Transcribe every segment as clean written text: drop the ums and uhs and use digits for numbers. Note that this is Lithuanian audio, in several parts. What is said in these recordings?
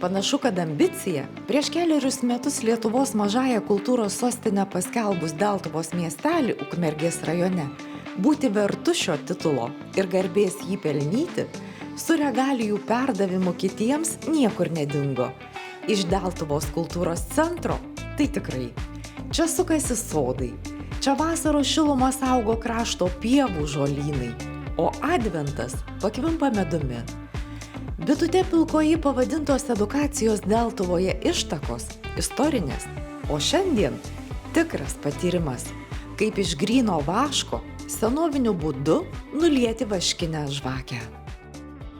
Panašu, kad ambicija prieš kelerius metus Lietuvos mažąją kultūros sostinę paskelbus Deltuvos miestelį Ukmergės rajone, būti vertu šio titulo ir garbės jį pelnyti, su regalijų perdavimu kitiems niekur nedingo. Iš Deltuvos kultūros centro tai tikrai. Čia sukasi sodai, čia vasaros šilumą saugo krašto pievų žolynai, o adventas pakvimpa medumi. Bitutė pilkoji pavadintos edukacijos Deltuvoje ištakos, istorinės, o šiandien tikras patyrimas, kaip iš gryno vaško senoviniu būdu nulieti vaškinę žvakę.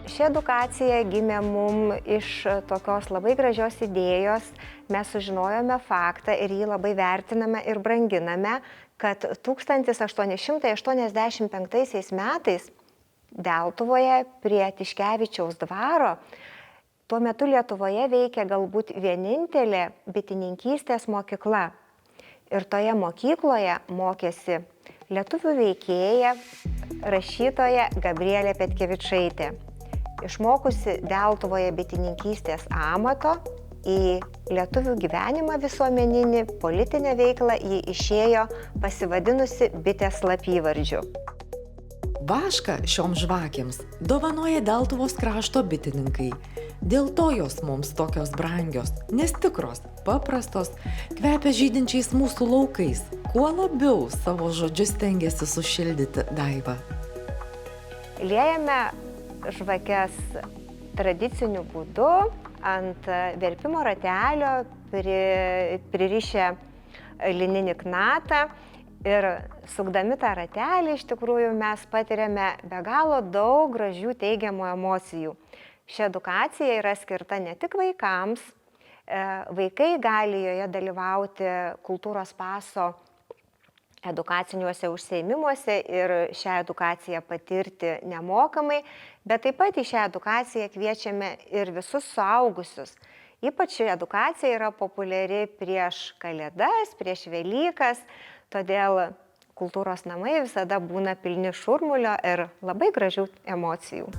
Ši edukacija gimė mum iš tokios labai gražios idėjos. Mes sužinojome faktą ir jį labai vertiname ir branginame, kad 1885 metais Deltuvoje prie Tiškevičiaus dvaro tuo metu Lietuvoje veikia galbūt vienintelė bitininkystės mokykla. Ir toje mokykloje mokėsi lietuvių veikėja, rašytoja Gabrielė Petkevičaitė. Išmokusi Deltuvoje bitininkystės amato, į lietuvių gyvenimą visuomeninį, politinę veiklą ji išėjo pasivadinusi bitės slapyvardžiu. Vašką šioms žvakėms dovanoja Deltuvos krašto bitininkai. Dėl to jos mums tokios brangios, nes tikros, paprastos, kvepia žydinčiais mūsų laukais. Kuo labiau savo žodžius stengiasi sušildyti Daiva. Liejame žvakes tradiciniu būdu ant verpimo ratelio pririšę lininį knatą. Ir sukdami tą ratelį iš tikrųjų mes patiriame be galo daug gražių teigiamų emocijų. Ši edukacija yra skirta ne tik vaikams, vaikai gali joje dalyvauti kultūros paso edukaciniuose užsiėmimuose ir šią edukaciją patirti nemokamai, bet taip pat į šią edukaciją kviečiame ir visus suaugusius. Ypač ši edukacija yra populiari prieš Kalėdas, prieš Velykas, todėl kultūros namai visada būna pilni šurmulio ir labai gražių emocijų.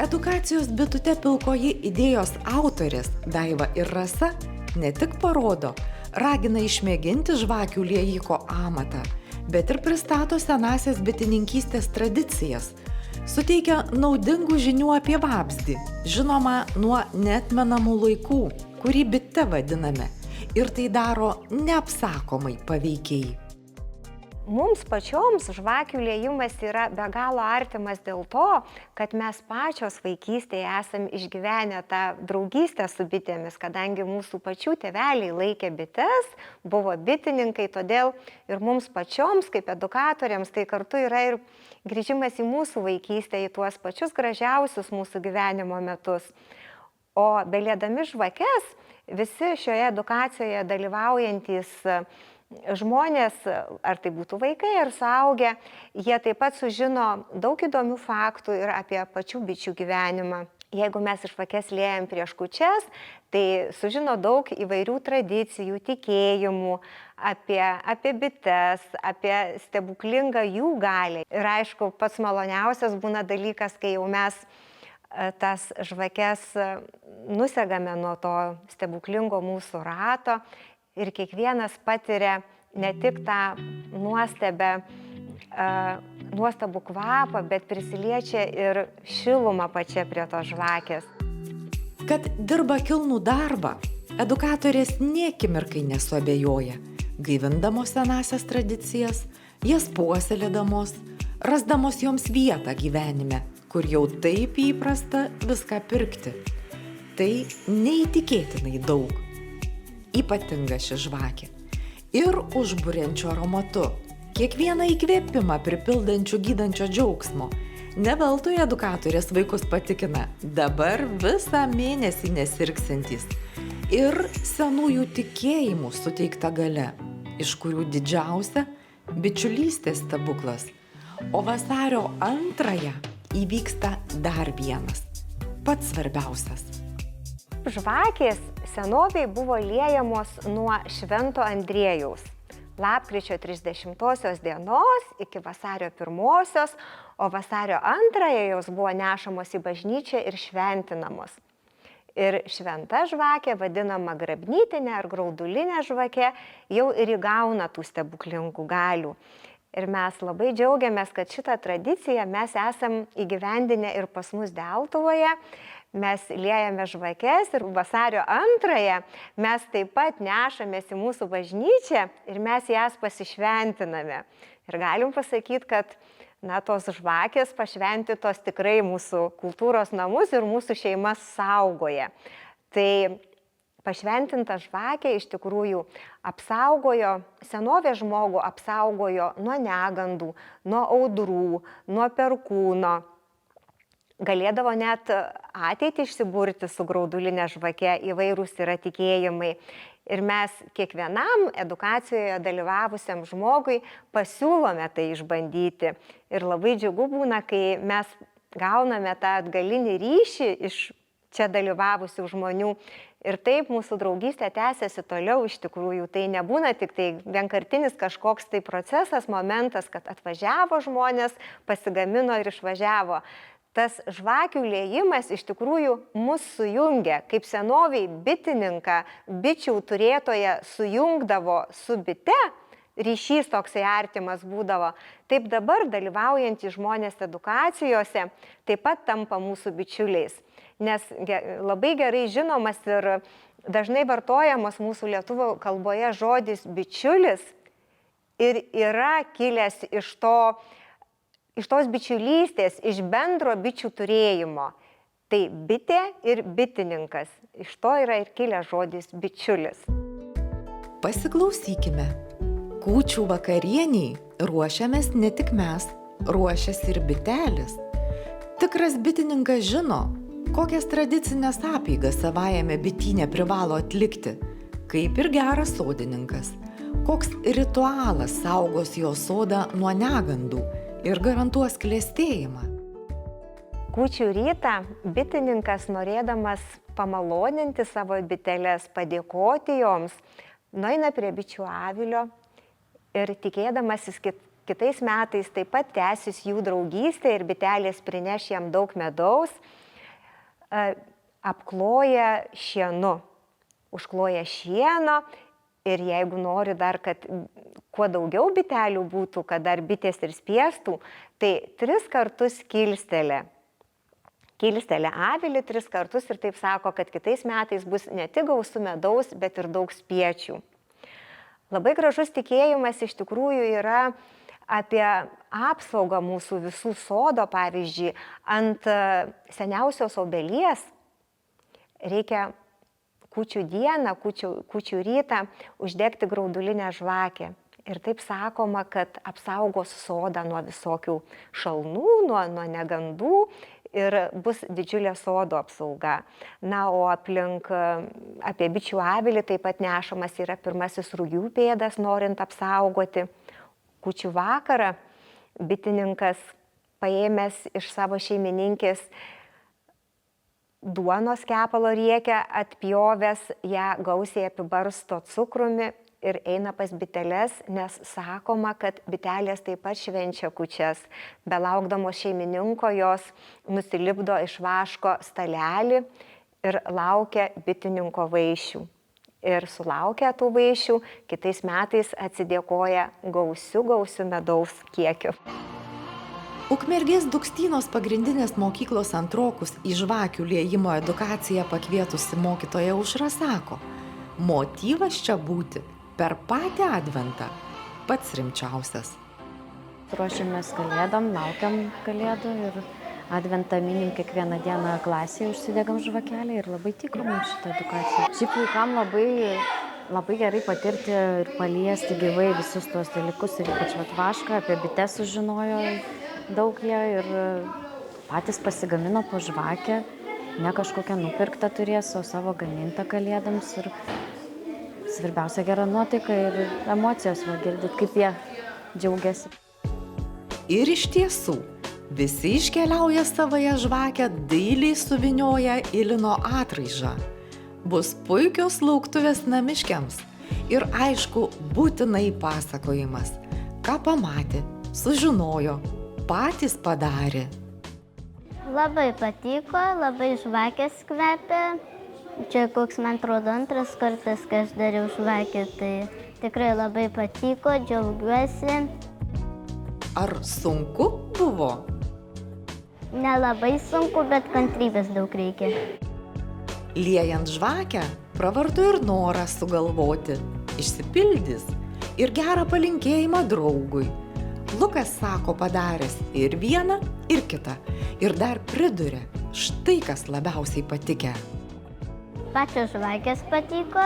Edukacijos Bitutė pilkoji idėjos autorės Daiva ir Rasa ne tik parodo, ragina išmėginti žvakių liejiko amatą, bet ir pristato senąsias bitininkystės tradicijas, suteikia naudingų žinių apie vabzdį, žinoma nuo neatmenamų laikų, kurį bite vadiname, ir tai daro neapsakomai paveikiai. Mums pačioms žvakių liejimas yra be galo artimas dėl to, kad mes pačios vaikystėje esam išgyvenę tą draugystę su bitėmis, kadangi mūsų pačių tėveliai laikė bites, buvo bitininkai, todėl ir mums pačioms kaip edukatoriams tai kartu yra ir grįžimas į mūsų vaikystę, į tuos pačius gražiausius mūsų gyvenimo metus. O belėdami žvakes, visi šioje edukacijoje dalyvaujantys žmonės, ar tai būtų vaikai ar suaugę, jie taip pat sužino daug įdomių faktų ir apie pačių bičių gyvenimą. Jeigu mes žvakes liejam prieš kūčias, tai sužino daug įvairių tradicijų, tikėjimų apie bites, apie stebuklingą jų galią. Ir aišku, pats maloniausias būna dalykas, kai jau mes tas žvakes nusegame nuo to stebuklingo mūsų rato ir kiekvienas patiria ne tik tą nuostabų kvapą, bet prisiliečia ir šilumą pačia prie tos žvakės. Kad dirba kilnų darbą, edukatorės nė akimirkai nesuabejoja, gaivindamos senąsias tradicijas, jas puoselėdamos, rasdamos joms vietą gyvenime, kur jau taip įprasta viską pirkti. Tai neįtikėtinai daug. Ypatinga ši žvakė. Ir užburiančiu aromatu, kiekvieną įkvėpimą pripildančiu gydančio džiaugsmo. Ne veltui edukatorės vaikus patikina, dabar visą mėnesį nesirgsintys. Ir senųjų tikėjimų suteikta galia, iš kurių didžiausia bičiulystės stebuklas. O vasario 2 įvyksta dar vienas, pats svarbiausias. Žvakės senovėj buvo liejamos nuo Švento Andriejaus, lapkričio 30 dienos iki vasario 1, o vasario 2 jos buvo nešamos į bažnyčią ir šventinamos. Ir šventa žvakė, vadinama grabnytinė ar graudulinė žvakė, jau ir įgauna tų stebuklingų galių. Ir mes labai džiaugiamės, kad šitą tradiciją mes esam įgyvendinę ir pas mus Deltuvoje. Mes liejame žvakes ir vasario 2 mes taip pat nešamės į mūsų bažnyčią ir mes jas pasišventiname. Ir galim pasakyti, kad tos žvakės pašventytos tikrai mūsų kultūros namus ir mūsų šeimas saugoja. Tai pašventinta žvakė iš tikrųjų apsaugojo, senovės žmogų apsaugojo nuo negandų, nuo audrų, nuo perkūno. Galėdavo net ateitį išsiburti su graudulinė žvake, įvairūs yra tikėjimai. Ir mes kiekvienam edukacijoje dalyvavusiam žmogui pasiūlome tai išbandyti. Ir labai džiugu būna, kai mes gauname tą atgalinį ryšį iš čia dalyvavusių žmonių. Ir taip mūsų draugystė tęsiasi toliau iš tikrųjų. Tai nebūna tik tai vienkartinis kažkoks tai procesas, momentas, kad atvažiavo žmonės, pasigamino ir išvažiavo. Tas žvakių liejimas iš tikrųjų mus sujungia, kaip senoviai bitininką, bičių turėtoje sujungdavo su bite, ryšys toksai artimas būdavo. Taip dabar dalyvaujantys žmonės edukacijose taip pat tampa mūsų bičiuliais. Nes labai gerai žinomas ir dažnai vartojamas mūsų lietuvių kalboje žodis bičiulis ir yra kilęs iš tos bičiulystės, iš bendro bičių turėjimo. Tai bitė ir bitininkas. Iš to yra ir kilęs žodis bičiulis. Pasiklausykime. Kūčių vakarieniai ruošiamės ne tik mes, ruošiasi ir bitelis. Tikras bitininkas žino, kokias tradicinės apeigas savajame bityne privalo atlikti, kaip ir geras sodininkas. Koks ritualas saugos jo sodą nuo negandų ir garantuos klestėjimą. Kūčių rytą bitininkas, norėdamas pamaloninti savo biteles, padėkoti joms, nueina prie bičių avilio ir tikėdamasis kitais metais taip pat tęsis jų draugystė ir bitelės prineš jam daug medaus, apkloja šienu, užkloja šieno ir jeigu nori dar, kad kuo daugiau bitelių būtų, kad dar bitės ir spiestų, tai 3 kartus kilstelė avilį 3 kartus ir taip sako, kad kitais metais bus ne tik gausu medaus, bet ir daug spiečių. Labai gražus tikėjimas iš tikrųjų yra apie apsaugą mūsų visų sodo, pavyzdžiui, ant seniausios obelies reikia kūčių dieną, kūčių rytą uždegti graudulinę žvakę. Ir taip sakoma, kad apsaugos sodą nuo visokių šalnų, nuo negandų ir bus didžiulė sodo apsauga. Na, o apie bičių avilį taip pat nešamas yra pirmasis rugių pėdas, norint apsaugoti. Kūčių vakarą bitininkas paėmęs iš savo šeimininkės duonos kepalo riekę, atpjovęs ją gausiai apibarsto cukrumi ir eina pas biteles, nes sakoma, kad bitelės taip pat švenčia kūčias. Belaukdamos šeimininko jos nusilipdo iš vaško stalelį ir laukia bitininko vaišių. Ir sulaukia tų vaišių, kitais metais atsidėkoja gausiu medaus kiekiu. Ukmergės Dukstynos pagrindinės mokyklos antrokus į žvakių liejimo edukaciją pakvietusi mokytoja Aušra sako, motyvas čia būti per patį adventą pats rimčiausias. Ruošiamės kalėdom, laukiam kalėdų ir adventą minim kiekvieną dieną klasėje, užsidegam žvakelę ir labai tiko mums šitą edukaciją. Šiaip vaikam labai gerai patirti ir paliesti gyvai visus tuos dalykus ir ypač vašką, apie bites sužinojo daug jie ir patys pasigamino po žvakę, ne kažkokią nupirktą turės, o savo gamintą kalėdams ir svarbiausia gera nuotaika ir emocijos, girdit, kaip jie džiaugiasi. Ir iš tiesų, visi iškeliauja savąją žvakę, dailiai suvynioja į lino atraižą. Bus puikios lauktuvės namiškiams ir aišku, būtinai pasakojimas, ką pamatė, sužinojo, patys padarė. Labai patiko, labai žvakės kvepia, Čia koks, man atrodo, antras kartas, kai aš dariau žvakę, tai tikrai labai patiko, džiaugiuosi. Ar sunku buvo? Nelabai sunku, bet kantrybės daug reikia. Liejant žvakę, pravartu ir norą sugalvoti. Išsipildys ir gerą palinkėjimą draugui. Lukas sako padaręs ir vieną, ir kitą. Ir dar priduria, štai kas labiausiai patikę. Pačios žvakės patiko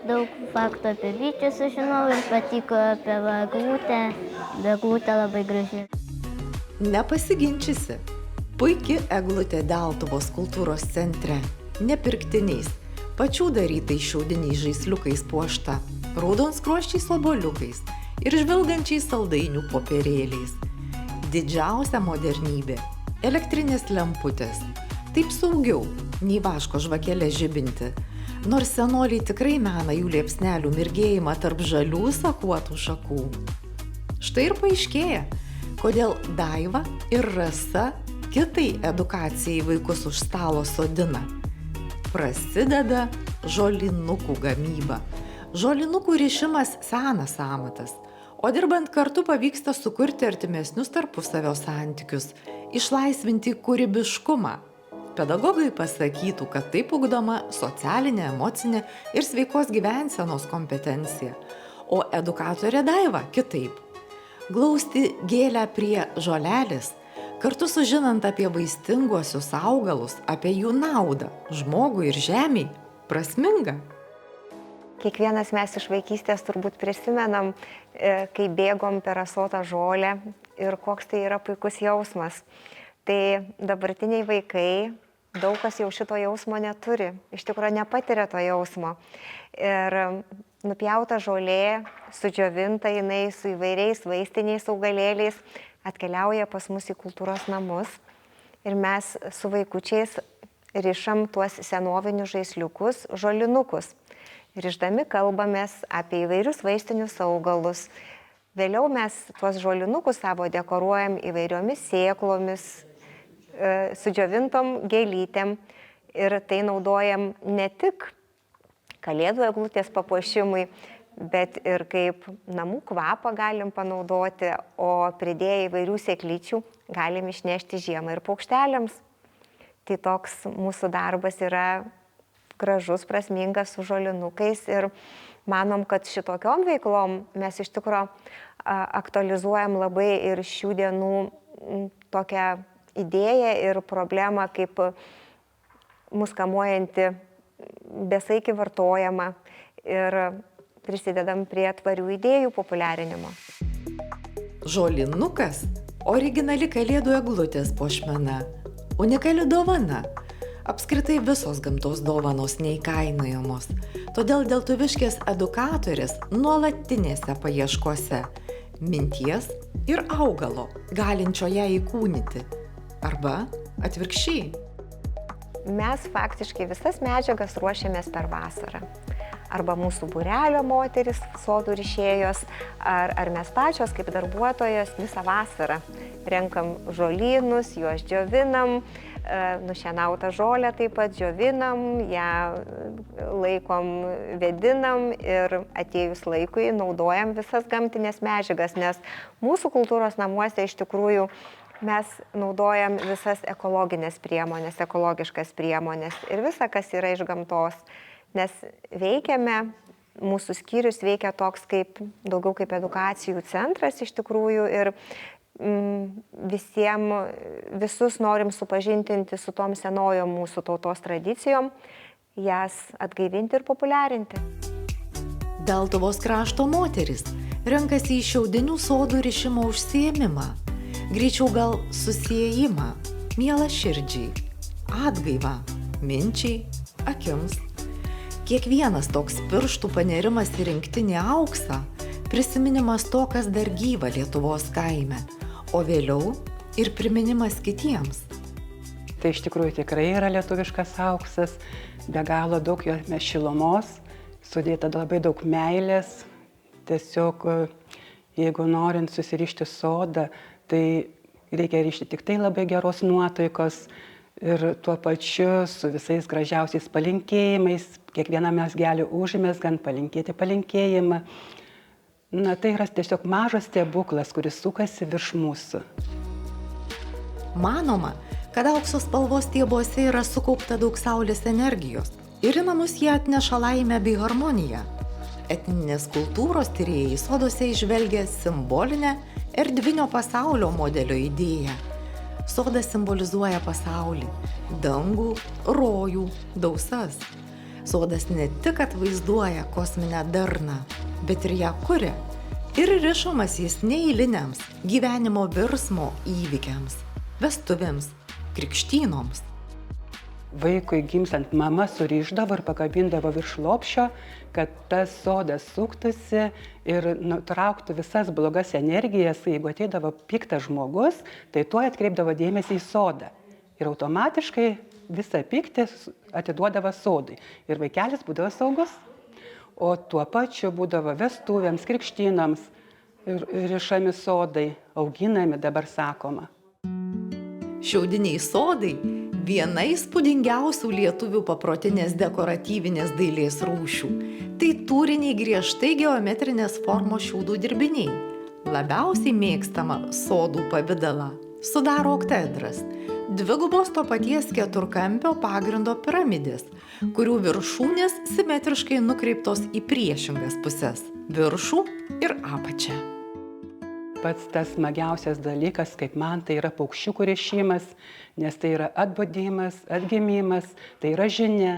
daug faktų apie vyčius sužinau ir patiko apie eglutę. Eglutė labai graži. Nepasiginčysi. Puiki eglutė Deltuvos kultūros centre. Nepirktiniais, pačių darytais šiaudiniais žaisliukais puošta, raudonskruosčiais obuoliukais ir žvilgančiais saldainių popierėliais. Didžiausia modernybė – elektrinės lemputės. Taip saugiau, nei vaško žvakelė žibinti. Nors senoliai tikrai mena jų liepsnelių mirgėjimą tarp žalių sakuotų šakų. Štai ir paaiškėja, kodėl Daiva ir Rasa kitai edukacijai vaikus už stalo sodina. Prasideda žolinukų gamyba. Žolinukų rišimas senas amatas, o dirbant kartu pavyksta sukurti artimesnius tarpusavio santykius, išlaisvinti kūrybiškumą. Pedagogai pasakytų, kad taip ugdoma socialinė, emocinė ir sveikos gyvensenos kompetencija, o edukatorė Daiva kitaip. Glausti gėlę prie žolelės, kartu sužinant apie vaistinguosius augalus, apie jų naudą žmogui ir žemei, prasminga. Kiekvienas mes iš vaikystės turbūt prisimenam, kai bėgom per asotą žolę ir koks tai yra puikus jausmas. Tai dabartiniai vaikai, daug kas jau šito jausmo neturi, iš tikrųjų nepatiria to jausmo. Ir nupjauta žolė, sudžiovinta jinai su įvairiais vaistiniais augalėliais atkeliauja pas mus į kultūros namus. Ir mes su vaikučiais rišam tuos senovinius žaisliukus, žolinukus. Rišdami kalbamės apie įvairius vaistinius augalus. Vėliau mes tuos žolinukus savo dekoruojam įvairiomis sėklomis, sudžiovintom gėlytėm ir tai naudojam ne tik kalėdų eglutės papuošimui, bet ir kaip namų kvapą galim panaudoti, o pridėję įvairių sėklyčių galim išnešti žiemą ir paukšteliams. Tai toks mūsų darbas yra gražus, prasmingas su žolinukais ir manom, kad šitokiom veiklom mes iš tikrųjų aktualizuojam labai ir šių dienų tokią idėją ir problemą, kaip mus kamuojanti besaikį vartojimą ir prisidedam prie tvarių idėjų populiarinimo. Žolinukas – originali kalėdų eglutės puošmena, unikali dovana. Apskritai visos gamtos dovanos neįkainojamos, todėl deltuviškės edukatorės nuolatinėse paieškose minties ir augalo, galinčio ją įkūnyti. Arba atvirkščiai. Mes faktiškai visas medžiagas ruošiamės per vasarą. Arba mūsų būrelio moteris, sodų rišėjos, ar mes pačios kaip darbuotojos visą vasarą renkam žolynus, juos džiovinam, nušienautą žolę taip pat džiovinam, ją laikom, vėdinam ir atėjus laikui naudojam visas gamtinės medžiagas, nes mūsų kultūros namuose iš tikrųjų mes naudojam visas ekologinės priemonės, ekologiškas priemonės ir visa, kas yra iš gamtos. Nes veikiame, mūsų skyrius veikia toks kaip, daugiau kaip edukacijų centras iš tikrųjų ir visus norim supažintinti su tom senojom mūsų tautos tradicijom, jas atgaivinti ir populiarinti. Deltuvos krašto moteris renkasi į šiaudinių sodų rišimo užsiėmimą. Greičiau gal susiejimą, mielą širdžiai, atgaivą, minčiai, akims. Kiekvienas toks pirštų panerimas į rinktinį auksą, prisiminimas to, kas dar gyva Lietuvos kaime, o vėliau ir priminimas kitiems. Tai iš tikrųjų tikrai yra lietuviškas auksas, be galo daug jame šilumos, sudėta labai daug meilės. Tiesiog, jeigu norint susirišti sodą, tai reikia rišti tik tai labai geros nuotaikos, ir tuo pačiu su visais gražiausiais palinkėjimais, kiekvieną mesgelį užmesgant, palinkėti palinkėjimą. Na, tai yra tiesiog mažas stebuklas, kuris sukasi virš mūsų. Manoma, kad aukso spalvos stiebuose yra sukaupta daug saulės energijos ir į namus jie atneša laimę bei harmoniją. Etninės kultūros tyrėjai soduose įžvelgia simbolinę erdvinio pasaulio modelio idėją. Sodas simbolizuoja pasaulį, dangų, rojų, dausas. Sodas ne tik atvaizduoja kosminę darną, bet ir ją kuria. Ir rišamas jis neeiliniams gyvenimo virsmo įvykiams, vestuvėms, krikštynoms. Vaikui gimstant mama surišdavo ir pakabindavo virš lopšio, kad tas sodas suktųsi ir nutrauktų visas blogas energijas. Jeigu ateidavo piktas žmogus, tai tuo atkreipdavo dėmesį į sodą. Ir automatiškai visą pyktį atiduodavo sodui. Ir vaikelis būdavo saugus. O tuo pačiu būdavo vestuvėms, krikštynams ir rišami sodai, auginami, dabar sakoma. Šiaudiniai sodai – viena įspūdingiausių lietuvių paprotinės dekoratyvinės dailės rūšių. Tai tūriniai griežtai geometrinės formos šiaudų dirbiniai. Labiausiai mėgstama sodų pavidalą sudaro oktedras – dvigubos to paties keturkampio pagrindo piramidės, kurių viršūnės simetriškai nukreiptos į priešingas puses – viršų ir apačią. Pats tas smagiausias dalykas, kaip man, tai yra paukščiukų rišimas, nes tai yra atbudimas, atgimimas, tai yra žinia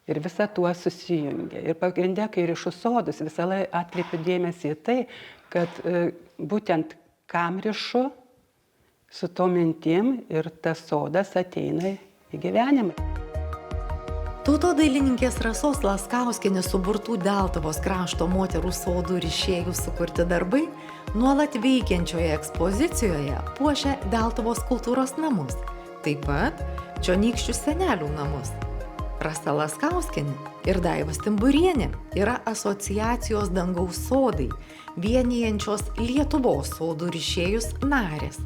ir visa tuo susijungia. Ir pagrindė, kai rišu sodus, visą laiką atkreipiu dėmesį į tai, kad būtent kam rišu, su to mintim ir tas sodas ateina į gyvenimą. Tautodailininkės Rasos Laskauskienės suburtų Deltuvos krašto moterų sodų rišėjų sukurti darbai nuolat veikiančioje ekspozicijoje puošia Deltuvos kultūros namus, taip pat čionykščių senelių namus. Rasa Laskauskienė ir Daiva Stimburienė yra asociacijos Dangaus sodai, vienijančios Lietuvos sodų rišėjus narės.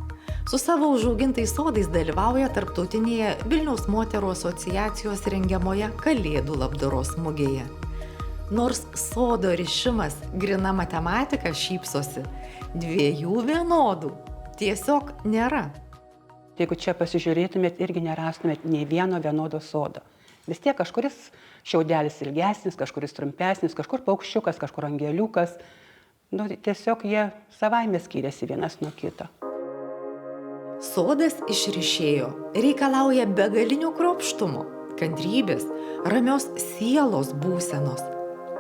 Su savo užaugintais sodais dalyvauja tarptautinėje Vilniaus moterų asociacijos rengiamoje Kalėdų labdaros mugėje. Nors sodo rišimas grina matematika šypsosi, dviejų vienodų tiesiog nėra. Jeigu čia pasižiūrėtumėt, irgi nerastumėt nei vieno vienodo sodo. Vis tiek kažkuris šiaudelis ilgesnis, kažkuris trumpesnis, kažkur paukščiukas, kažkur angeliukas. Tiesiog jie savaime skiriasi vienas nuo kito. Sodas iš rišėjo reikalauja begalinio kruopštumo, kantrybės, ramios sielos būsenos.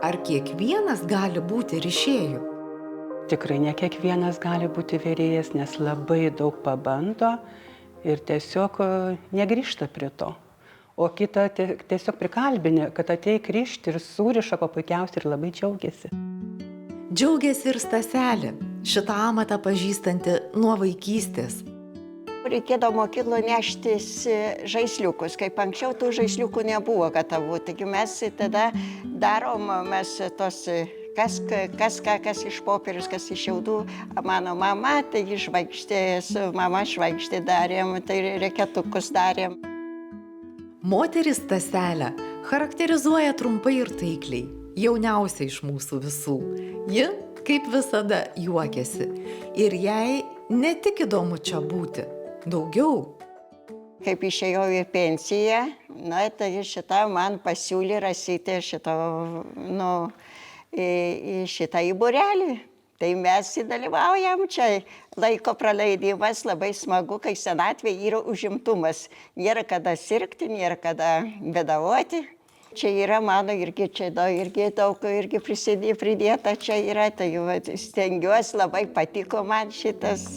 Ar kiekvienas gali būti rišėju? Tikrai ne kiekvienas gali būti virėjas, nes labai daug pabando ir tiesiog negrįžta prie to. O kitą tiesiog prikalbinė, kad ateik rišti ir suriša ko puikiausiai ir labai džiaugiasi. Džiaugiasi ir Staselė, šitą amatą pažįstanti nuo vaikystės. Reikėdavo mokyklo neštis žaisliukus, kaip anksčiau tų žaisliukų nebuvo gatavų. Taigi mes tada darom, mes tos, kas iš popierius, kas iš šiaudų. Mano mama, tai žvaigždės, mama žvaigždė darėm, tai reketukus darėm. Moteris Staselę charakterizuoja trumpai ir taikliai, jauniausia iš mūsų visų. Ji, kaip visada, juokiasi. Ir jai ne tik įdomu čia būti. Daugiau. Kaip išėjau į pensiją, tai šitą man pasiūlė Rasytė šitą į būrelį. Tai mes įdalyvaujam čia. Laiko praleidimas labai smagu, kai senatvė yra užimtumas. Nėra kada sirgti, nėra kada bedavoti. Čia yra mano irgi daug pridėta čia yra. Tai stengiuosi, labai patiko man šitas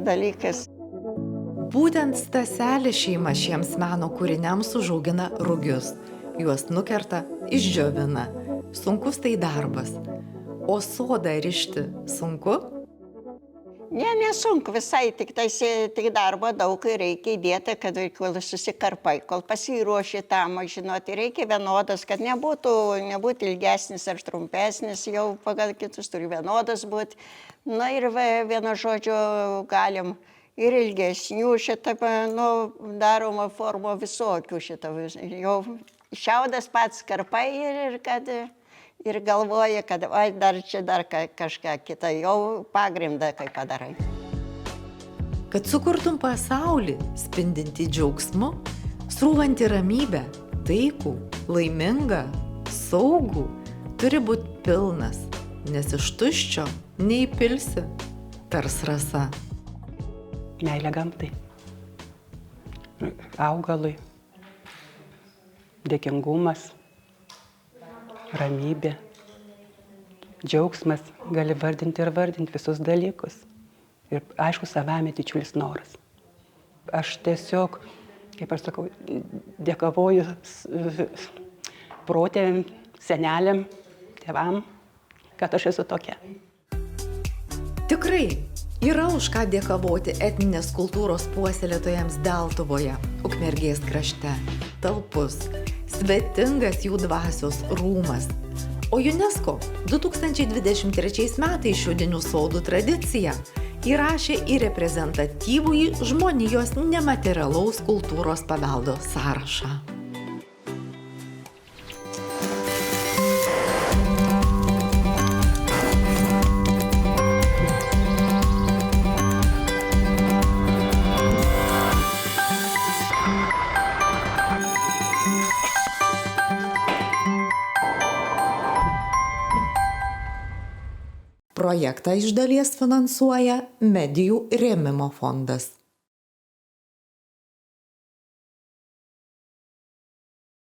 dalykas. Būtent Staselė šeima šiems meno kūriniams užaugina rugius. Juos nukerta, išdžiovina. Sunkus tai darbas. O sodą rišti sunku? Nesunku visai, tik darbo daug reikia įdėti, kad kol susikarpai, kol pasiruoši tam, žinoti, reikia vienodas, kad nebūtų ilgesnis ar trumpesnis, jau pagal kitus turi vienodas būti. Ir vienu žodžiu galim ir ilgesnių šitą, nu, daroma formų visokių šitą. Jau šiaudas pats karpai ir kad ir galvoja, kad oi, dar čia dar kažką kitą, jau pagrindą kai padarai. Kad sukurtum pasaulį spindintį džiaugsmu, srūvantį ramybę, taikų, laimingą, saugų, turi būti pilnas, nes iš tuščio neįpilsi, tars Rasa. Meilė gamtai, augalui, dėkingumas, ramybė, džiaugsmas, gali vardinti ir vardinti visus dalykus. Ir aišku, savame didžiulis noras. Aš tiesiog, kaip aš sakau, dėkavoju protėviam, seneliam, tėvam, kad aš esu tokia. Tikrai yra už ką dėkavoti etninės kultūros puoselėtojams Deltuvoje, Ukmergės krašte. Talpus, svetingas jų dvasios rūmas. O UNESCO 2023 metais Šiaudinių sodų tradiciją įrašė į reprezentatyvųjį žmonijos nematerialaus kultūros paveldo sąrašą. Projektą iš dalies finansuoja Medijų rėmimo fondas.